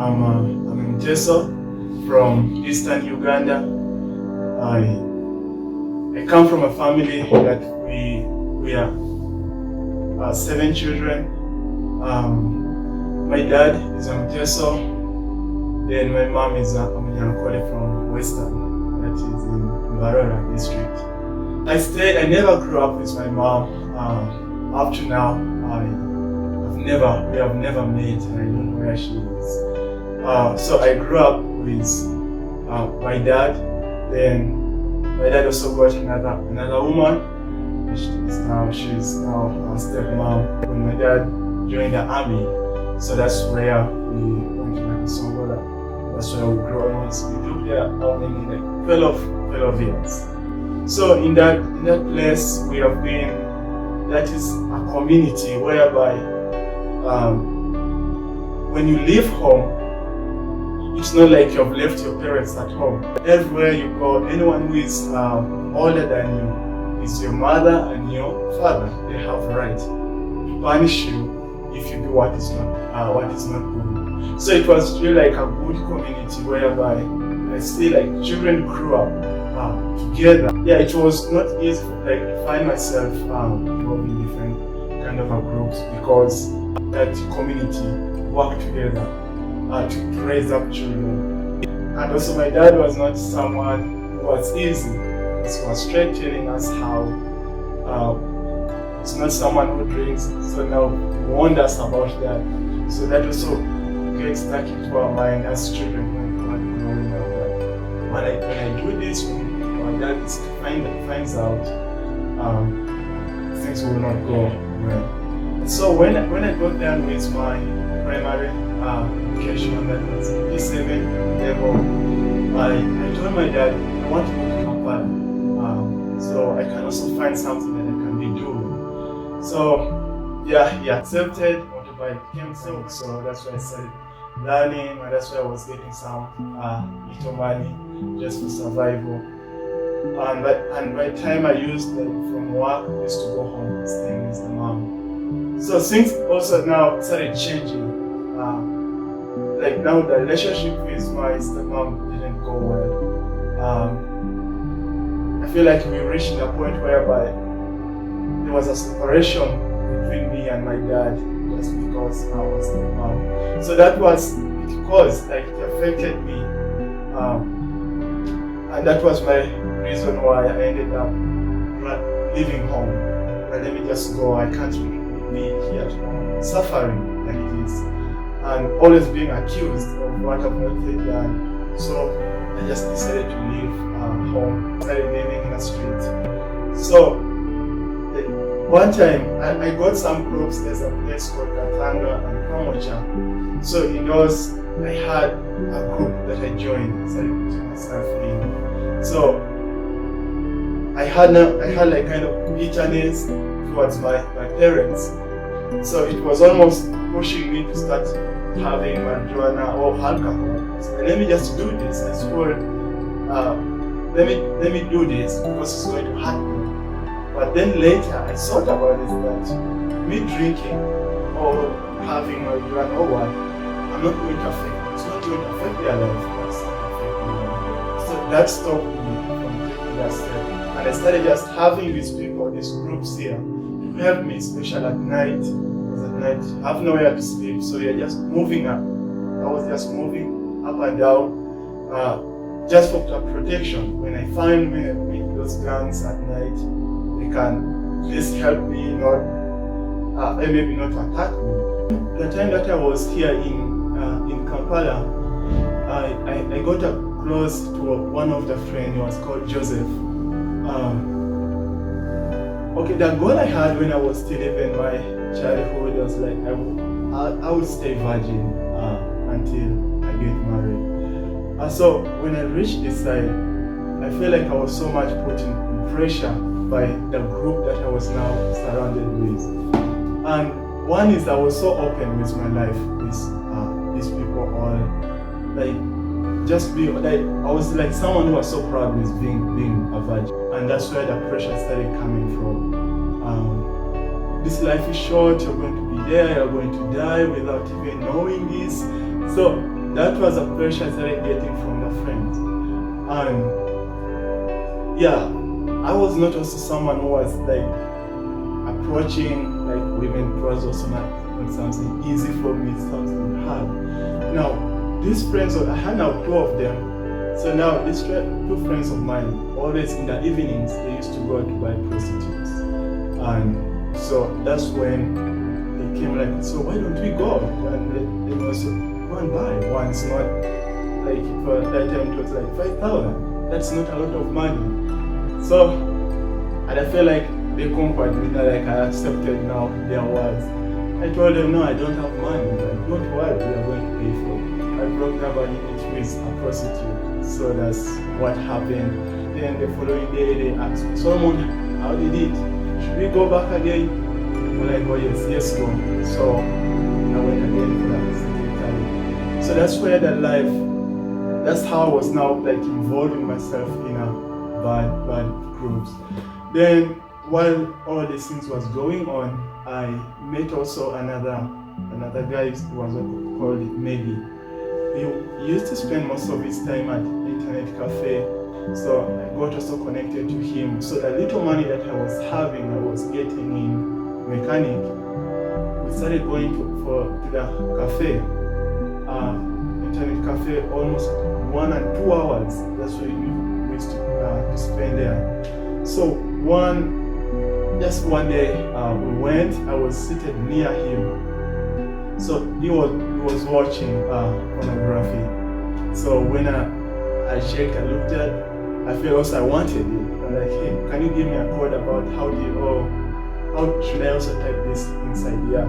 I'm in Teso from eastern Uganda. I come from a family that we are 7 children. My dad is from Teso, then my mom is Omorio from Western, that is in Barara district. I never grew up with my mom. Up to now, we have never met, and I don't know where she is. So I grew up with my dad. Then my dad also got another woman. She's now a stepmom. When my dad joined the army, so that's where we went to Nakasongola. That's where we grew up. We lived there how many, like 12 years. So in that place we have been. That is a community whereby when you leave home, it's not like you've left your parents at home. Everywhere you go, anyone who is older than you is your mother and your father. They have a right to punish you if you do what is not good. So it was really like a good community whereby I see like children grew up together. Yeah, it was not easy to find myself involved in different kind of groups because that community worked together to raise up children. And also my dad was not someone who was easy. He was straight telling us how it's not someone who drinks, so now he warned us about that. So that also gets stuck into our mind as children when we're growing up. When I do this, when my dad finds out, things will not go well. So when I got done with my primary education, that was P7 level, I told my dad I want to go to Kampala, so I can also find something that I can be doing. So yeah, he accepted. Motorbike became so that's why I started learning, and that's why I was getting some little money just for survival. And by the time I used from work, I used to go home staying with the mom. So things also now started changing. Like now the relationship with my stepmom didn't go well. I feel like we reached a point whereby there was a separation between me and my dad just because I was the mom. So that was it affected me. And that was my reason why I ended up leaving home. But let me just go, I can't be here at home, suffering like this, and always being accused of what I've not yet done. So I just decided to leave home, started living in the street. So one time I got some groups. There's a place called Katanga and Kamocha. So in those, I had a group that I joined, started putting myself in. So I had like kind of bitterness towards my parents. So it was almost pushing me to start having marijuana or alcohol. So let me just do this. I swore, let me do this because it's going to hurt me. But then later I thought about it that me drinking or having marijuana or what, I'm not going to affect. It's not going to affect their life. It's affecting them. So that stopped me from taking that step. And I started just having these people, these groups here, to help me, especially at night. Because at night I have nowhere to sleep, so you're just moving up. I was just moving up and down, just for protection. When I meet those gangs at night, they can at least help me, maybe not attack me. The time that I was here in Kampala, I got close to one of the friends. He was called Joseph. The goal I had when I was still in my childhood was like I would stay virgin until I get married. So when I reached this side, I felt like I was so much put in pressure by the group that I was now surrounded with. And one is I was so open with my life with these people all I was like someone who was so proud with being a virgin. And that's where the pressure started coming from. This life is short, you're going to be there, you're going to die without even knowing this. So that was a pressure I started getting from the friends. And yeah, I was not also someone who was like approaching like women. It was also not something easy for me, something hard. Now, these friends, I had now two of them. So now these two friends of mine, always in the evenings, they used to go to buy prostitutes. And so that's when they came like, so why don't we go? And they also go and buy. One's not like, for that time it was like 5,000. That's not a lot of money. So, and I feel like they conquered me, like I accepted now their words. I told them, no, I don't have money. Like, don't worry, we are going to pay for it. I broke down it with a prostitute. So that's what happened. Then the following day they asked me, Solomon, how did it? Should we go back again? I'm like, oh yes, go. So I went again for that second time. So that's where that's how I was now like involving myself in a bad groups. Then while all these things was going on, I met also another guy who was called Maybe. He used to spend most of his time at internet cafe, so I got also connected to him. So the little money that I was having, I was getting in mechanic. We started going to the cafe, internet cafe, almost 1 and 2 hours. That's what we used to spend there. So just one day we went. I was seated near him. So he was watching pornography. So when I checked, I looked at, I felt also I wanted it. I'm like, hey, can you give me a code about how should I also type this inside here?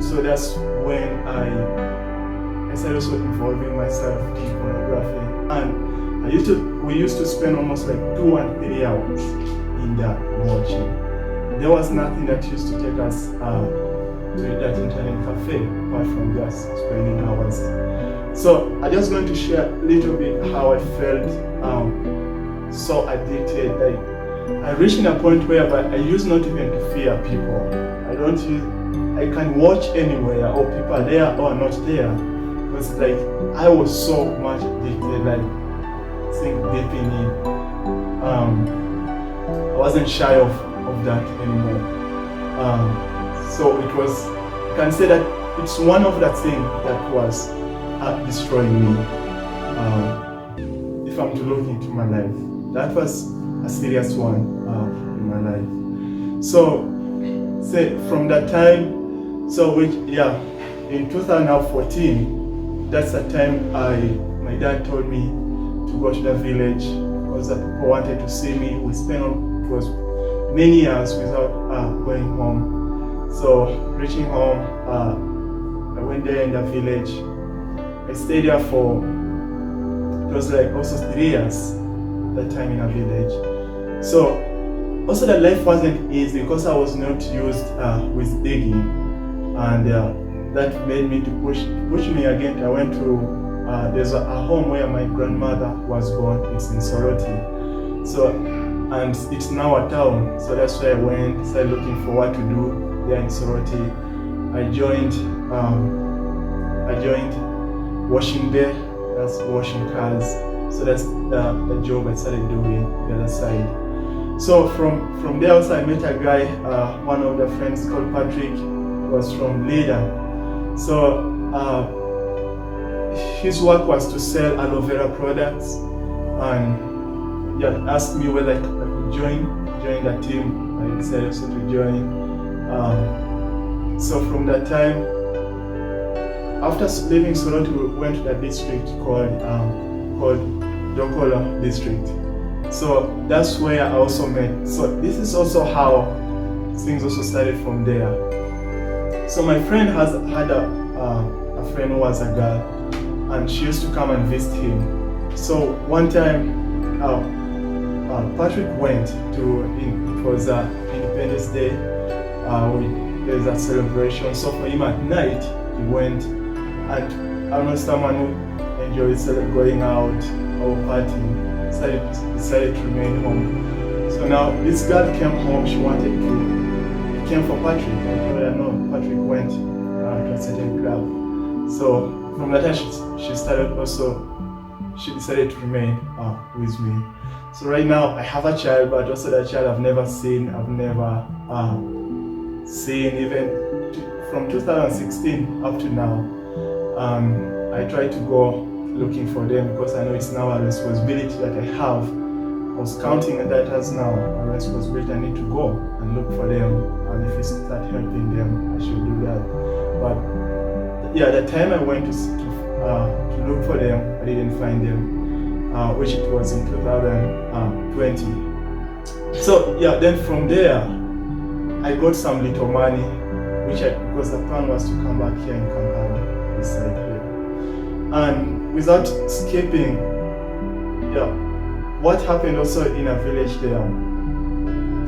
So that's when I started also involving myself in pornography. And we used to spend almost like 2 and 3 hours in that watching. There was nothing that used to take us to that internet cafe apart from just spending hours. So I'm just going to share a little bit how I felt so addicted. Like I reached in a point where I used not even to fear people. I can watch anywhere or people are there or not there. Because like I was so much addicted, like think deep in it. I wasn't shy of that anymore. So it was, I can say that it's one of the things that was destroying me. If I'm to look into my life, that was a serious one in my life. So, say from that time, in 2014, that's the time my dad told me to go to the village because the people wanted to see me. We spent it was many years without going home. So reaching home, I went there in the village. I stayed there for, it was like also 3 years that time in a village. So also the life wasn't easy because I was not used with digging, and that made me to push me again. I went to, there's a home where my grandmother was born. It's in Soroti. So, and it's now a town. So that's where I went, started looking for what to do there in Soroti. I joined washing there. That's washing cars. So that's the job I started doing the other side. So from there also I met a guy, one of the friends called Patrick, was from Leda. So his work was to sell aloe vera products, and he had asked me whether I could join the team. I decided also to join. So from that time, after leaving Soroti, we went to the district called Dokola district. So that's where I also met. So this is also how things also started from there. So my friend had a friend who was a girl, and she used to come and visit him. So one time, Patrick went to, it was Independence Day, there's a celebration. So for him at night, he went, and I'm not someone who enjoys going out or partying. Decided to remain home. So now this girl came home, she came for Patrick. I told her no, Patrick went to a certain club. So from that time she started also, she decided to remain with me. So right now I have a child, but also that child I've never seen even from 2016 up to now. I try to go looking for them because I know it's now a responsibility that I have. I was counting that as now a responsibility. I need to go and look for them, and if I start helping them, I should do that. But yeah, the time I went to look for them, I didn't find them. Which it was in 2020. So yeah, then from there, I got some little money, because the plan was to come back here in Kampala, this side here. And without skipping, yeah, what happened also in a village there.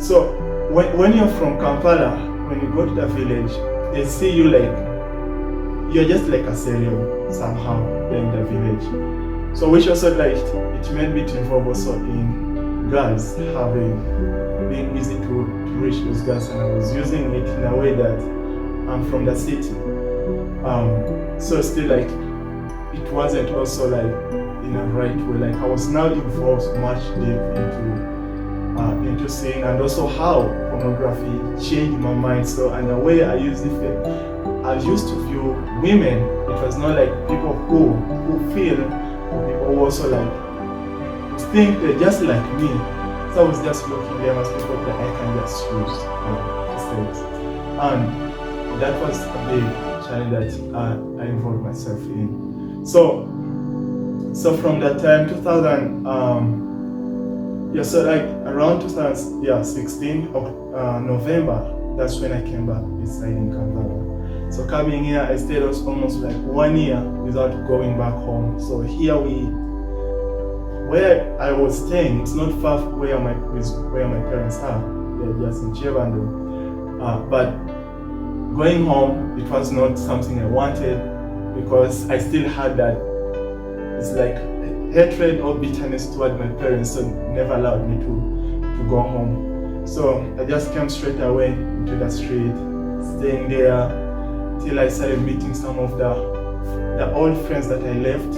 So when you're from Kampala, when you go to the village, they see you like, you're just like a serial somehow in the village. So which also like, it made me to involve also in girls being easy to reach those girls, and I was using it in a way that I'm from the city. So still like, it wasn't also like in a right way. Like I was now involved much deep into seeing, and also how pornography changed my mind. So and the way I used to view women, it was not like people who feel, people also like think they're just like me. So I was just looking at them as people that I can just use instead. And that was a big challenge that I involved myself in. So from that time, 2000, so like around 2016 November, that's when I came back inside in Kampala. So coming here, I stayed almost like 1 year without going back home. So here where I was staying, it's not far from where my parents are. They're just in Chevando. But going home, it was not something I wanted, because I still had that, it's like hatred or bitterness toward my parents, so never allowed me to go home. So I just came straight away into the street, staying there till I started meeting some of the old friends that I left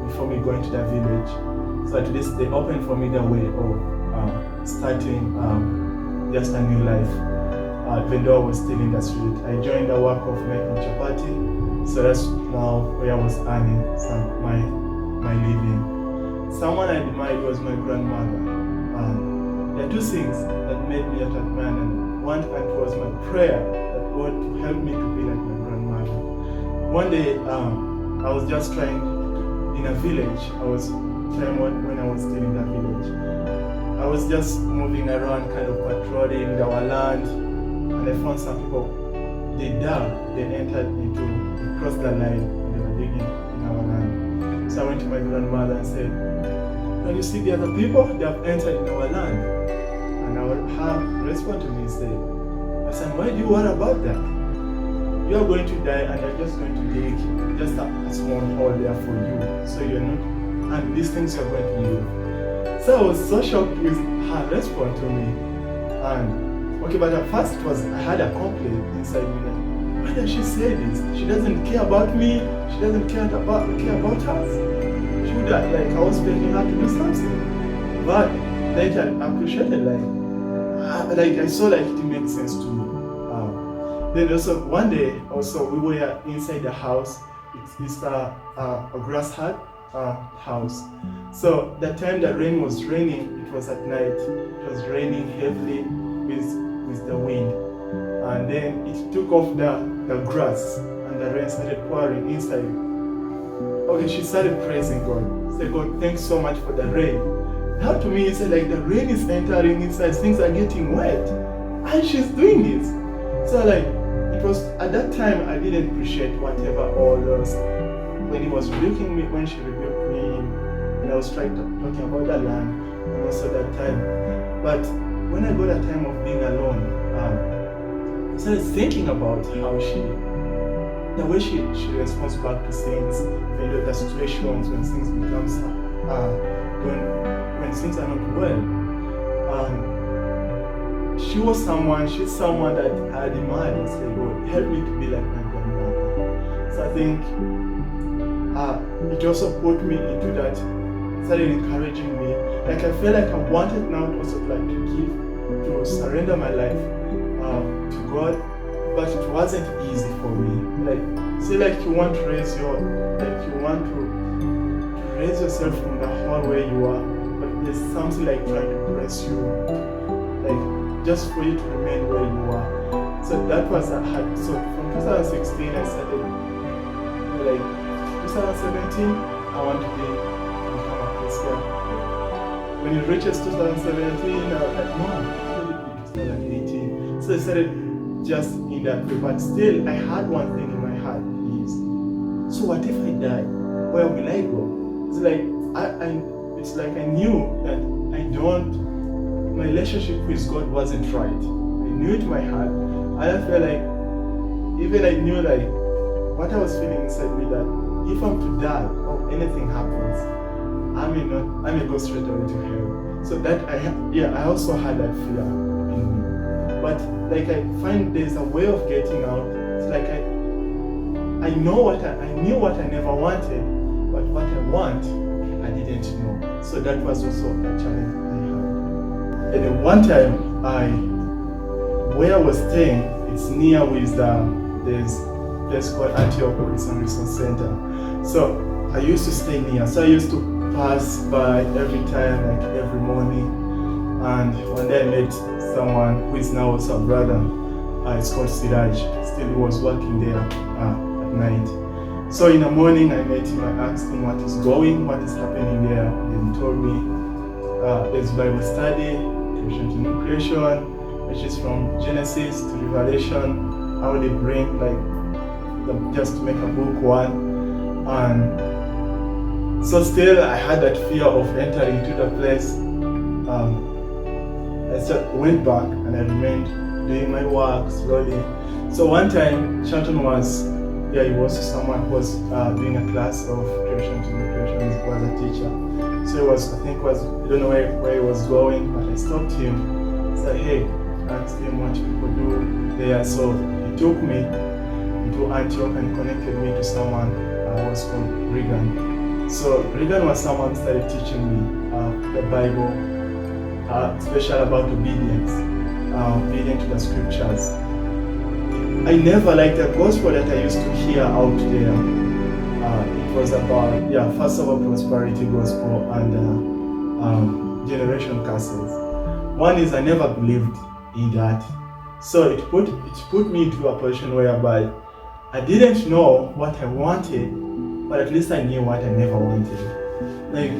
before me going to the village. So at least they opened for me the way of starting just a new life. Even though I was still in the street, I joined the work of making chapati. So that's now where I was earning my living. Someone I admired was my grandmother. There are two things that made me at that man, and one was my prayer that God to help me to be like my grandmother. One day, I was just trying in a village. I was trying when I was still in that village. I was just moving around, kind of patrolling our land, and I found some people. They crossed the line, and they were digging in our land. So I went to my grandmother and said, "Can you see the other people? They have entered in our land." And her response to me said, "I said, why do you worry about that? You are going to die, and they're just going to dig just a small hole there for you. So you're not, and these things you're going to live." So I was so shocked with her response to me. And okay, but at first I had a complaint inside me, like, why does she say this? She doesn't care about me. She doesn't care about us. Should I was begging her to do something. But later I appreciated I saw it makes sense to me. Then also one day we were inside the house. It's a grass hut house. So the time the rain was raining, it was at night. It was raining heavily with the wind, and then it took off the grass, and the rain started pouring inside. Okay, she started praising God. Said, "God, thanks so much for the rain." Now to me, it's like the rain is entering inside, things are getting wet, and she's doing this. So it was at that time I didn't appreciate whatever all those, when he was rebuking me, when she rebuked me, and I was talking about the land, and also that time. But when I got a time of being alone, I started thinking about how the way she responds back to things, even the situations when things becomes when things are not well. She's someone that I admired and said, "God, help me to be like my grandmother." So I think it also put me into that, started encouraging me. Like I felt like I wanted now to also like to give, to surrender my life to God, but it wasn't easy for me. Like say like you want to raise your, like you want to raise yourself from the hole where you are, but there's something like trying to press you, like just for you to remain where you are. So that was a hard. So from 2016 I started, like 2017 I want to become a Christian. When it reaches 2017 I was like, Mom, let it be 2018. So I started just in that way, but still I had one thing in my heart is, so what if I die? Where will I go? It's like it's like I knew that my relationship with God wasn't right. I knew it in my heart. I felt like, even I knew like what I was feeling inside me, that if I'm to die or anything happens, I may go straight away to hell. So that I also had that fear in me. But like I find there's a way of getting out. It's like I knew what I never wanted, but what I want, I didn't know. So that was also a challenge I had. And then one time where I was staying, it's near with there's a place called Antioch Christian Resource Center. So I used to stay near. So I used to pass by every time, like every morning. And one day I met someone who is now also a brother. It's called Siraj. Still he was working there at night. So in the morning I met him, I asked him what is happening there. And he told me there's Bible study, creation to new creation, which is from Genesis to Revelation, how they bring just to make a book one. And so still I had that fear of entering into the place. I just went back and I remained doing my work slowly. So one time Shanton he was someone who was doing a class of creation to new creation. He was a teacher. So I don't know where he was going, but I stopped him. Said, hey, asked him what people do there. So he took me to Antioch and connected me to someone who was called Regan. So Regan was someone who started teaching me the Bible, especially about obedience, obedient to the scriptures. I never liked the gospel that I used to hear out there. It was about, first of all, prosperity gospel and generation curses. One is I never believed in that. So it put me into a position whereby I didn't know what I wanted, but at least I knew what I never wanted. Like,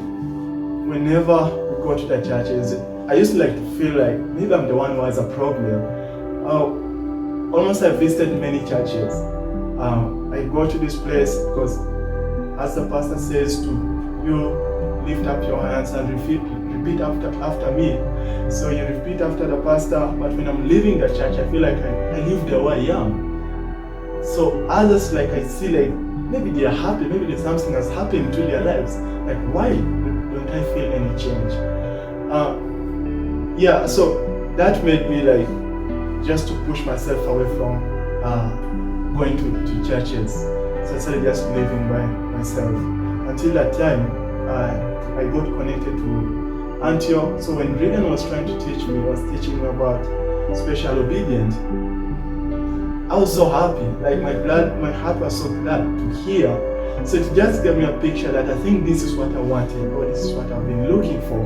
whenever we go to the churches, I used to like to feel like maybe I'm the one who has a problem. Almost I visited many churches. I go to this place because as the pastor says to you, lift up your hands and repeat after me. So you repeat after the pastor, but when I'm leaving the church, I feel like I live the way I am. So others, like I see, like maybe they are happy, maybe there's something has happened to their lives. Like, why don't I feel any change? So that made me like just to push myself away from going to churches. So I started just living by myself. Until that time, I got connected to Antioch. So when Regan was trying to teach me, teaching me about special obedience, I was so happy. Like my heart was so glad to hear. So it just gave me a picture that I think this is what I wanted, or this is what I've been looking for.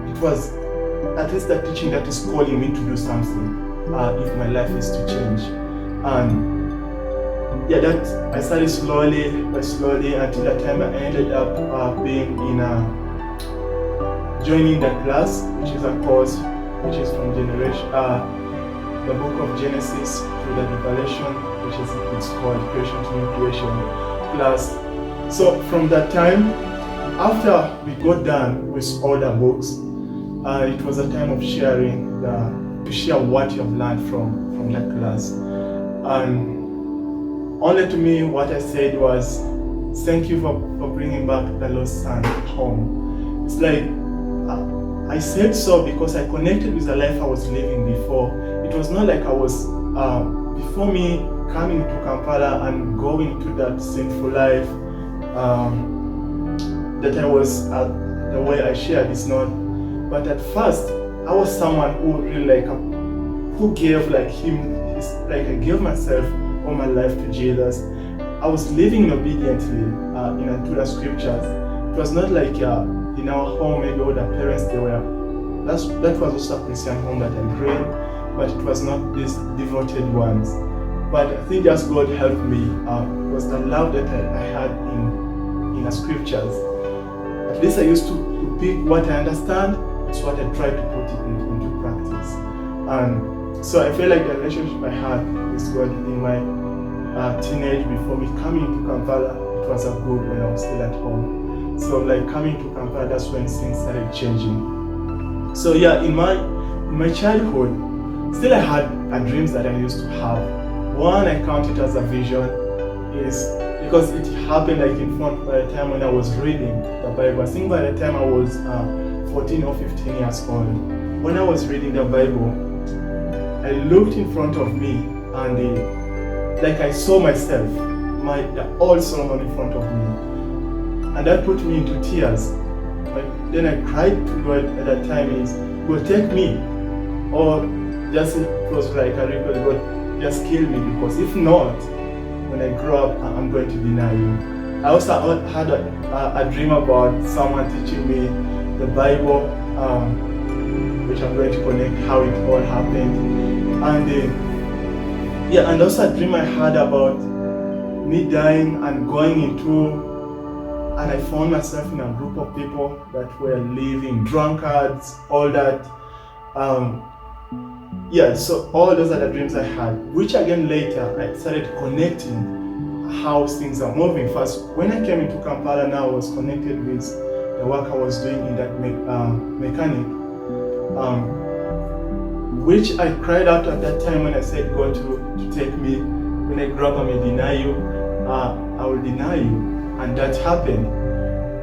It was at least the teaching that is calling me to do something if my life is to change. And that I started slowly until the time I ended up being in joining the class, which is a course which is from the book of Genesis to the Revelation, which it's called Creation to New Creation class. So from that time, after we got done with all the books, it was a time of sharing to share what you have learned from that class. And only to me, what I said was, thank you for bringing back the lost son home. It's like, I said so because I connected with the life I was living before. It was not like I was, before me coming to Kampala and going to that sinful life, that I was the way I shared is not. But at first, I was someone who really who gave I gave myself all my life to Jesus. I was living obediently to the scriptures. It was not like in our home, maybe all the parents that was also a Christian home that I grew in, but it was not these devoted ones. But I think just God helped me was the love that I had in the scriptures. At least I used to pick what I understand, it's what I try to put it into practice. And so I feel like the relationship I had with God in my teenage, before me coming to Kampala, it was a good when I was still at home. So coming to Kampala, that's when things started changing. So in my childhood, still I had dreams that I used to have. One I count it as a vision is because it happened in front by the time when I was reading the Bible. I think by the time I was 14 or 15 years old, when I was reading the Bible, I looked in front of me and I saw myself, the old Solomon in front of me, and that put me into tears. But then I cried to God at that time is, God take me, or just it was like a request, God just kill me, because if not, when I grow up, I'm going to deny you. I also had a dream about someone teaching me the Bible, which I'm going to connect how it all happened, and also a dream I had about me dying and going and I found myself in a group of people that were living drunkards, all that. So all those are the dreams I had, which again later I started connecting how things are moving. First, when I came into Kampala, now I was connected with the work I was doing in that mechanic, which I cried out at that time when I said, God, to take me. When I grow up, I may deny you. I will deny you. And that happened.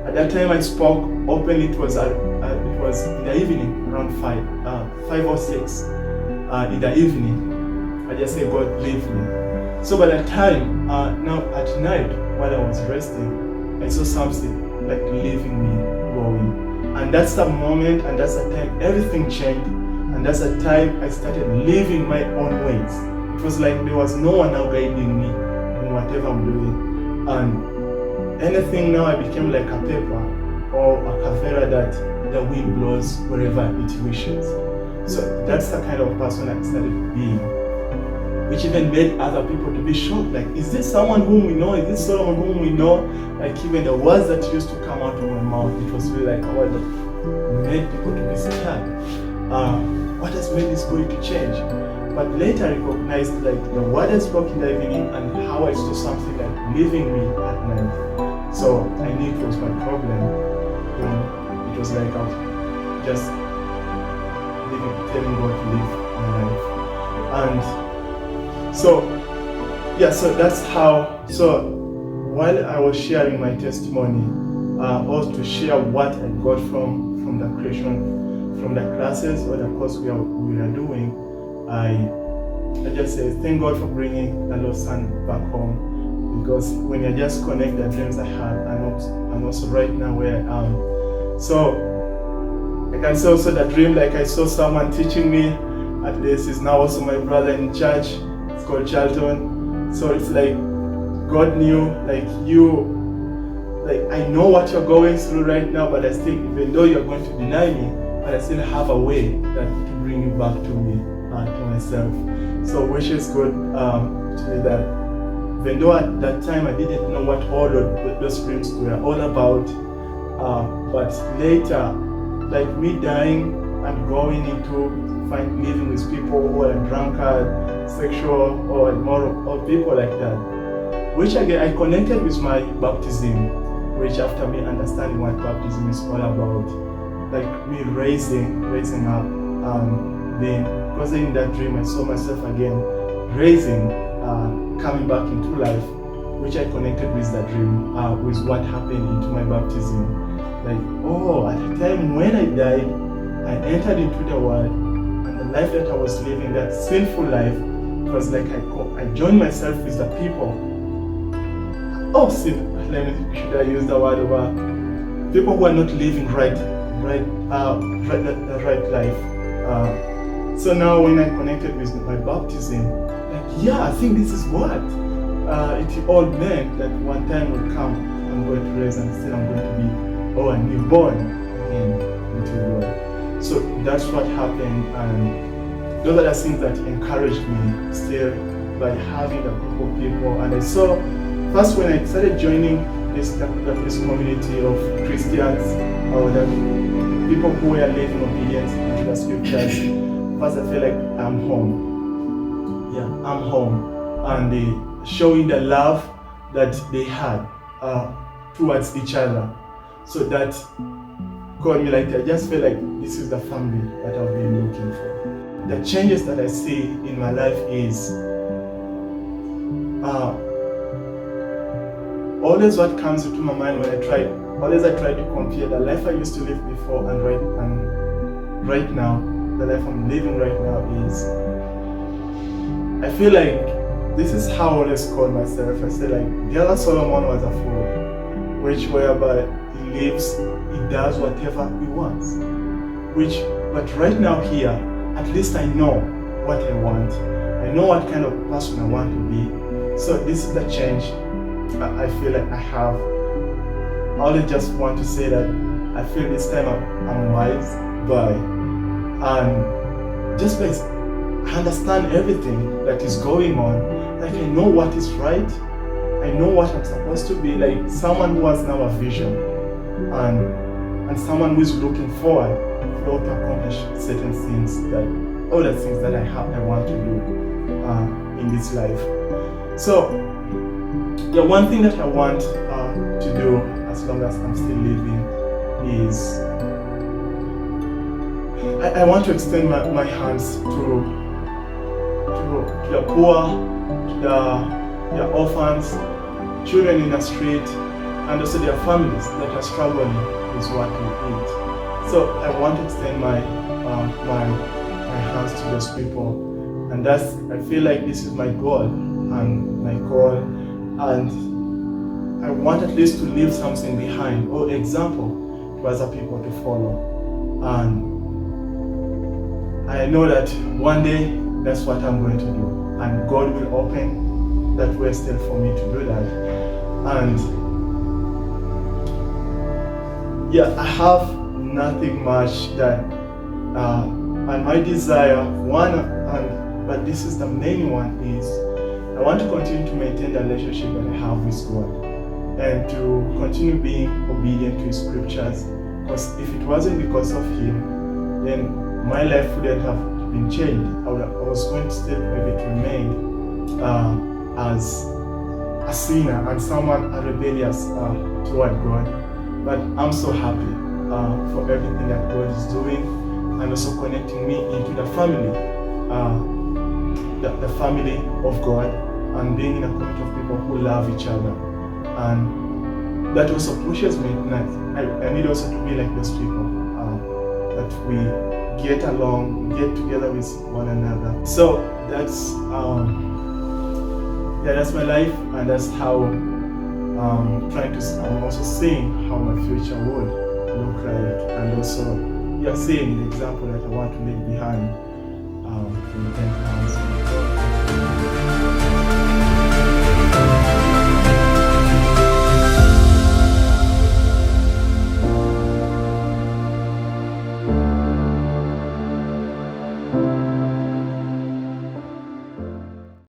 At that time I spoke openly. It was in the evening, around 5 or 6 in the evening. I just said, God, leave me. So by that time, now at night, while I was resting, I saw something leaving me, going. And that's the moment, and that's the time everything changed. And that's the time I started living my own ways. It was like there was no one now guiding me in whatever I'm doing. And anything now, I became like a paper or a kafera that the wind blows wherever it wishes. So that's the kind of person I started being, which even made other people to be shocked. Is this someone whom we know? Is this someone whom we know? Even the words that used to come out of my mouth, it was really a word that made people to be scared. What has made this going to change? But later I recognized the word I spoke in the evening and how I saw something leaving me at night. So I knew it was my problem. It was I was just telling God to live my life. And so that's how. So while I was sharing my testimony, also to share what I got from the creation, from the classes or the course we are doing, I just say thank God for bringing the lost son back home, because when you just connect the dreams I had and also right now where I am. So I can say also the dream, I saw someone teaching me at this is now also my brother in church. It's called Charlton. So it's God knew I know what you're going through right now, but I still, even though you're going to deny me, but I still have a way to bring you back to me, to myself. So which is good to me that even though at that time I didn't know what all of those dreams were all about, but later, me dying and going into living with people who are drunkard, sexual or immoral, or people like that, which again I connected with my baptism, which after me understanding what baptism is all about, me raising up, because in that dream I saw myself again raising, coming back into life, which I connected with that dream, with what happened into my baptism. At the time when I died, I entered into the world, and the life that I was living, that sinful life, it was I joined myself with the people. should I use the word of people who are not living the right life. So now when I connected with my baptism, I think this is what it all meant, that one time will come, I'm going to raise and still I'm going to be a newborn again into the world. So that's what happened, and those are the things that encouraged me still by having a group of people. And I saw first when I started joining this community of Christians, or the people who were living obedience to the scriptures, first I feel like I'm home. Yeah, I'm home. And showing the love that they had towards each other. So that got me, I just feel like this is the family that I've been looking for. The changes that I see in my life is always what comes into my mind when I try to compare the life I used to live before and right now, the life I'm living right now is, I feel like this is how I always call myself. I say the other Solomon was a fool, which whereby he lives, he does whatever he wants. But right now here, at least I know what I want. I know what kind of person I want to be. So this is the change I feel like I have. I only just want to say that I feel this time I'm wise and just by I understand everything that is going on. I know what is right. I know what I'm supposed to be, someone who has now a vision and someone who is looking forward to accomplish certain things, all the things that I want to do in this life. So one thing that I want to do as long as I'm still living is I want to extend my hands to the poor, to the orphans, children in the street, and also their families that are struggling with what to eat. So I want to extend my hands to those people, and I feel like this is my goal and my call, and I want at least to leave something behind or example to other people to follow. And I know that one day that's what I'm going to do, and God will open that way still for me to do that. And I have nothing much that and my desire but this is the main one, is I want to continue to maintain the relationship that I have with God and to continue being obedient to His scriptures, because if it wasn't because of Him, then my life wouldn't have been changed. I was going to still maybe to remain as a sinner and someone rebellious toward God. But I'm so happy for everything that God is doing, and also connecting me into the family, the family of God, and being in a community of people who love each other. And that also pushes me. I need also to be like those people, that we get along, get together with one another. So that's my life, and that's how I'm also seeing how my future would look like, and also seeing the example that I want to leave behind in the